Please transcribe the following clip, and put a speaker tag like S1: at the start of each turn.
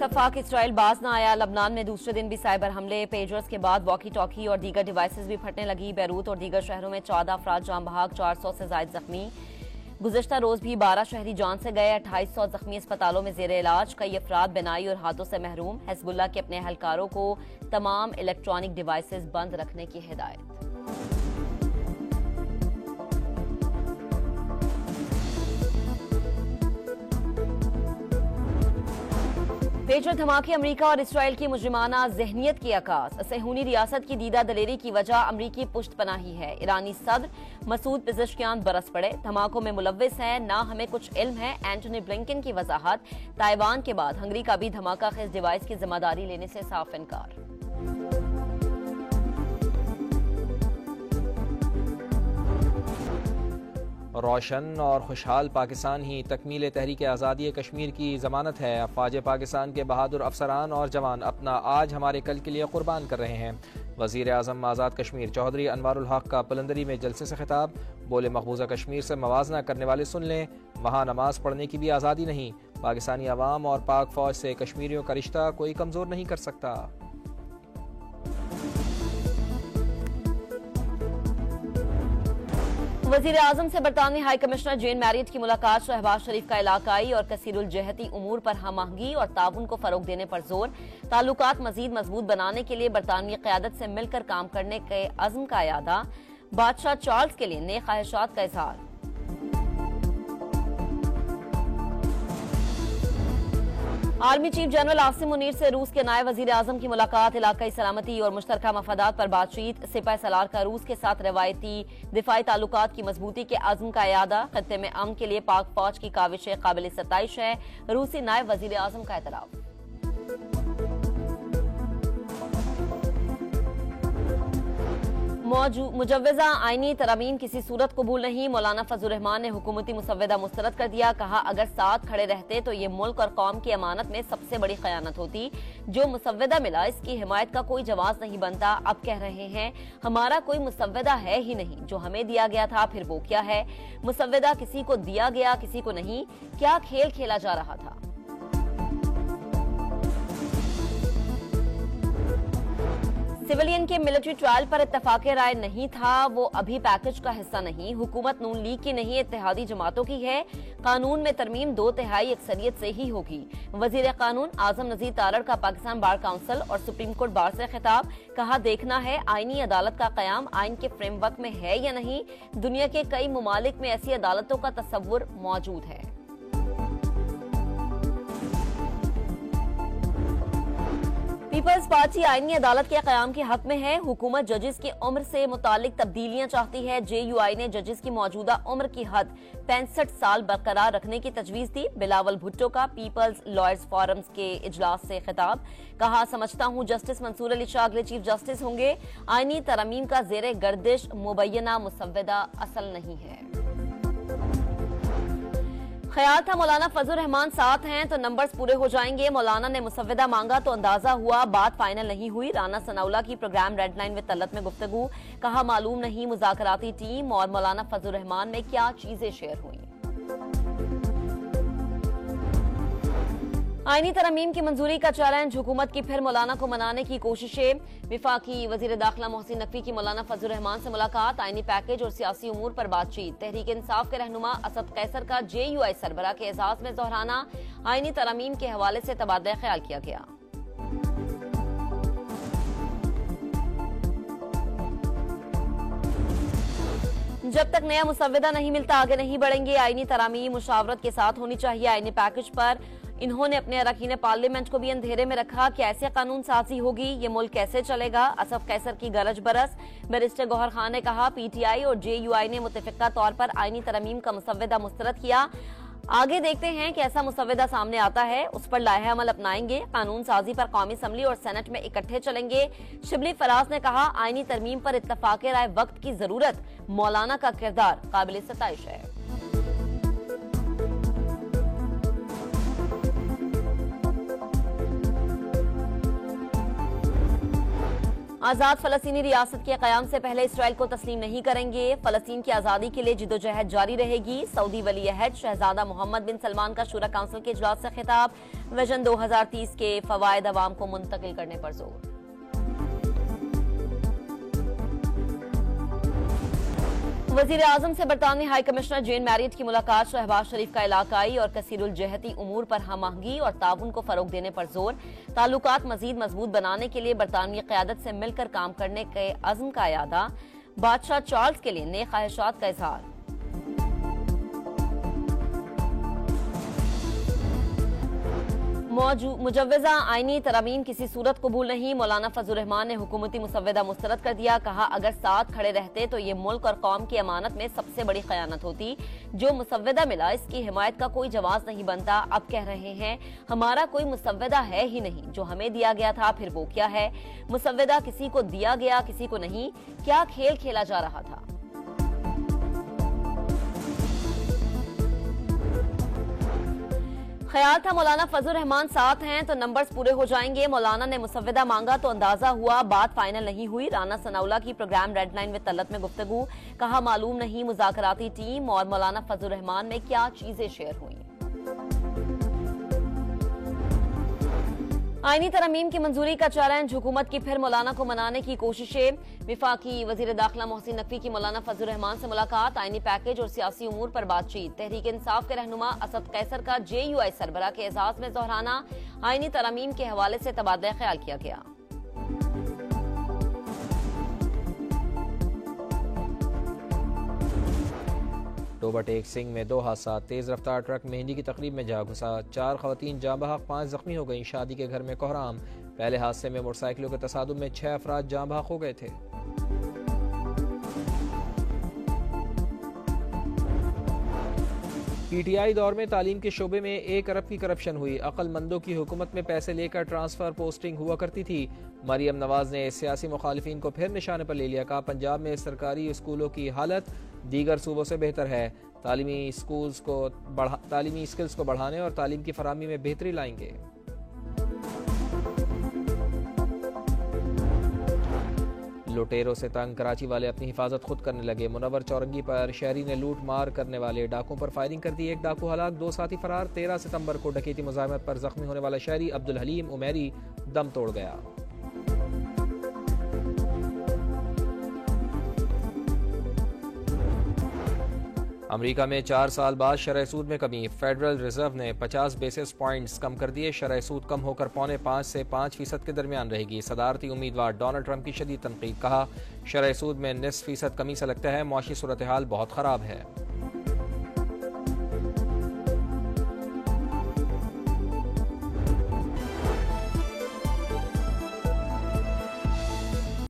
S1: सफाक Israel बाज न आया। लबनान में दूसरे दिन भी साइबर हमले, पेजर्स के बाद वॉकी टॉकी और दीगर डिवाइसेस भी फटने लगी। बैरूत और दीगर शहरों में 14 अफराद जान बहक, 400 से जायद जख्मी। गुज़श्ता रोज भी 12 शहरी जान से गए, 2800 जख्मी अस्पतालों में जेर इलाज। कई अफराद बिनाई और हाथों से महरूम। हिजबुल्लाह के अपने एहलकारों को तमाम इलेक्ट्रॉनिक डिवाइसेस बंद रखने की हिदायत। पेजर धमाके अमरीका और इसराइल की मुजरिमाना जहनियत की अक्कास। सेहूनी रियासत की दीदा दलेरी की वजह अमरीकी पुष्टपनाही है। ईरानी सदर मसूद पेज़ेश्कियान बरस पड़े, धमाकों में मुलव्विस हैं, ना हमें कुछ इल्म है। एंटनी ब्लिंकन की वजाहत। ताइवान के बाद हंगरी का भी धमाका खेज डिवाइस की जिम्मेदारी लेने से साफ इनकार।
S2: रोशन और खुशहाल पाकिस्तान ही तकमील तहरीक आज़ादी कश्मीर की ज़मानत है। अफवाज पाकिस्तान के बहादुर अफसरान और जवान अपना आज हमारे कल के लिए कुर्बान कर रहे हैं। वज़ीर आज़म आज़ाद कश्मीर चौधरी अनवारुल हक का बुलंदरी में जलसे से खिताब। बोले, मकबूजा कश्मीर से मवाजना करने वाले सुन लें, वहाँ नमाज पढ़ने की भी आज़ादी नहीं। पाकिस्तानी अवाम और पाक फौज से कश्मीरियों का रिश्ता कोई कमज़ोर नहीं कर सकता।
S1: वज़ीर आज़म से बरतानवी हाई कमिश्नर जेन मैरियट की मुलाकात। शहबाज शरीफ का इलाकाई और कसीरुल जहती उमूर पर हम आहंगी और ताउन को फरोग देने पर जोर। ताल्लुकात मजीद मजबूत बनाने के लिए बरतानवी क़यादत से मिलकर काम करने के अज़्म का यादा। बादशाह चार्ल्स के लिए नेक ख्वाहिशात का इज़हार। Army chief general Asim Munir से रूस के नायब वजीर आजम की मुलाकात। इलाकाई सलामती और मुश्तरका मफादात पर बातचीत। सिपाही सलार का रूस के साथ रवायती दिफाई ताल्लुकात की मजबूती के अज़्म का यादा। खत्ते में अमन के लिए पाक फौज की काविशें काबिल सताइश है। रूसी नायब वजीर आजम का एतराफ़। मुजव्वज़ा आईनी तरमीम किसी सूरत कबूल नहीं। मौलाना फजल रहमान ने हुकूमती मुसव्वदा मुस्तरद कर दिया। कहा, अगर साथ खड़े रहते तो ये मुल्क और कौम की अमानत में सबसे बड़ी खयानत होती। जो मुसव्वदा मिला इसकी हिमायत का कोई जवाब नहीं बनता। अब कह रहे हैं हमारा कोई मुसव्वदा है ही नहीं, जो हमें दिया गया था फिर वो क्या है। मुसव्वदा किसी को दिया गया किसी को नहीं, क्या खेल खेला जा रहा था। सिविलियन के मिलिट्री ट्रायल पर इत्तफाक राय नहीं था, वो अभी पैकेज का हिस्सा नहीं। हुकूमत नून लीग की नहीं, इत्तेहादी जमातों की है। कानून में तरमीम 2/3 अक्सरियत से ही होगी। वजीर कानून आजम नजीर तारड़ का पाकिस्तान बार काउंसिल और सुप्रीम कोर्ट बार से खिताब। कहा, देखना है आईनी अदालत का कयाम आइन के फ्रेमवर्क में है या नहीं। दुनिया के कई मुमालिक में ऐसी अदालतों का तस्वुर मौजूद है। पीपल्स पार्टी आईनी अदालत के कयाम के हक में है। हुकूमत जजेस की उम्र से मुतालिक तब्दीलियां चाहती है। जेयूआई ने जजेस की मौजूदा उम्र की हद 65 साल बरकरार रखने की तजवीज दी। बिलावल भुट्टो का पीपल्स लॉयर्स फोरम्स के इजलास से खिताब। कहा, समझता हूं जस्टिस मंसूर अली शाह अगले चीफ जस्टिस होंगे। आईनी तरमीम का जेर गर्दिश मुबैना मुसव्वदा असल नहीं है। ख्याल था मौलाना फजल रहमान साथ हैं तो नंबर्स पूरे हो जाएंगे। मौलाना ने मुसव्वदा मांगा तो अंदाजा हुआ, बात फाइनल नहीं हुई। राना सनाउल्लाह की programme red line with Talat में गुफ्तगू। कहा, मालूम नहीं मुज़ाकराती टीम और मौलाना फजल रहमान में क्या चीजें शेयर हुई। आईनी तरमीम की मंजूरी का चैलेंज। हुकूमत की फिर मौलाना को मनाने की कोशिशें। विफाकी वजीर दाखिला मोहसिन नकवी की मौलाना फजल रहमान से मुलाकात। आईनी पैकेज और सियासी उमूर पर बातचीत। तहरीक इंसाफ के रहनुमा असद कैसर का जेयूआई सरबराह के एजाज में दोहराना। आईनी तरमीम के हवाले से तबादला ख्याल किया गया। जब तक नया मुसव्वदा नहीं मिलता आगे नहीं बढ़ेंगे। आईनी तरामीम मुशावरत के साथ होनी चाहिए। आईनी पैकेज पर इन्होंने अपने अरकान पार्लियामेंट को भी अंधेरे में रखा। कैसे कानून साजी होगी, ये मुल्क कैसे चलेगा। असफ कैसर की गरज बरस। बैरिस्टर गौहर खान ने कहा, पीटीआई और जेयूआई ने मुतफिका तौर पर आईनी तरमीम का मुसव्वदा मुस्तरद किया। आगे देखते हैं कि ऐसा मुसव्वदा सामने आता है, उस पर लाहे अमल अपनाएंगे। कानून साजी पर कौमी असम्बली और सेनेट में इकट्ठे चलेंगे। शिबली फराज ने कहा, आईनी तरमीम पर इत्तफाक राय वक्त की जरूरत। मौलाना का किरदार काबिल सताइश है। आजाद फलस्तीनी रियासत के क़याम से पहले इसराइल को तस्लीम नहीं करेंगे। फलस्तीन की आज़ादी के लिए जिदोजहद जारी रहेगी। सऊदी वली अहद शहजादा मोहम्मद बिन सलमान का शूरा काउंसिल के इजलास से खिताब। विजन 2030 के फवायद अवाम को मुंतकिल करने पर जोर। वजीर आजम से बरतानवी हाई कमिश्नर जेन मैरियट की मुलाकात। शहबाज शरीफ का इलाकाई और कसीरुल जहती उमूर पर हम-आहंगी और ताउन को फरोग देने पर जोर। ताल्लुकात मजीद मजबूत बनाने के लिए बरतानवी क़यादत से मिलकर काम करने के अज़्म का यादा। बादशाह चार्ल्स के लिए नेक ख्वाहिशात का इजहार। मुजव्वज़ा आईनी तरमीम किसी सूरत कबूल नहीं। मौलाना फजल रहमान ने हुकूमती मुसव्वदा मुस्तरद कर दिया। कहा, अगर साथ खड़े रहते तो ये मुल्क और कौम की अमानत में सबसे बड़ी खयानत होती। जो मुसव्वदा मिला इसकी हिमायत का कोई जवाब नहीं बनता। अब कह रहे हैं हमारा कोई मुसव्वदा है ही नहीं। जो हमें दिया गया था फिर वो क्या है? मुसव्वदा किसी को दिया गया किसी को नहीं। क्या खेल खेला जा रहा था? ख्याल था मौलाना फजल रहमान साथ हैं तो नंबर्स पूरे हो जाएंगे। मौलाना ने मुसव्वदा मांगा तो अंदाजा हुआ बात फाइनल नहीं हुई। राना सनाउल्लाह की programme red line with Talat में गुफ्तगू। कहा, मालूम नहीं मुज़ाकराती टीम और मौलाना फजल रहमान में क्या चीजें शेयर हुई। आईनी तरमीम की मंजूरी का चैलेंज। हुकूमत की फिर मौलाना को मनाने की कोशिशें। वफाकी वजीर दाखिला मोहसिन नकवी की मौलाना फजल रहमान से मुलाकात। आईनी पैकेज और सियासी उमूर पर बातचीत। तहरीक इंसाफ के रहनुमा असद कैसर का JUI सरबराह के एजाज में दोहराना। आईनी तरमीम के हवाले से तबादला ख्याल किया गया।
S2: टोबा टेक सिंह में 2 हादसा। तेज रफ्तार ट्रक मेहंदी की तकरीब में जा घुसा। 4 खवातीन जाँ बहक, 5 जख्मी हो गई। शादी के घर में कोहराम। पहले हादसे में मोटरसाइकिलों के तसादुम में 6 अफराद जाँ बहक हो गए थे। PTI दौर में तालीम के शोबे में 1 अरब की करप्शन हुई। अक्लमंदों की हुकूमत में पैसे लेकर ट्रांसफर पोस्टिंग हुआ करती थी। मरियम नवाज ने सियासी मुखालिफिन को फिर निशाने पर ले लिया। कहा, पंजाब में सरकारी स्कूलों की हालत दीगर सूबों से बेहतर है। तालीमी स्किल्स को बढ़ाने और तालीम की फराहमी में बेहतरी लाएंगे। लुटेरों से तंग कराची वाले अपनी हिफाजत खुद करने लगे। मुनव्वर चौरंगी पर शहरी ने लूट मार करने वाले डाकुओं पर फायरिंग कर दी। 1 डाकू हलाक, 2 साथी फरार। 13 सितंबर को डकैती मुजाहिमत पर जख्मी होने वाला शहरी अब्दुल हलीम उमेरी दम तोड़ गया। अमेरिका में 4 साल बाद शरह सूद में कमी। फेडरल रिजर्व ने 50 बेसिस पॉइंट्स कम कर दिए। शरह सूद कम होकर 4.25 से 5% के दरमियान रहेगी। सदारती उम्मीदवार डोनाल्ड ट्रंप की शदीद तनकीद। कहा, शरह सूद में 0.5% कमी से लगता है मुआशी सूरत हाल बहुत खराब है।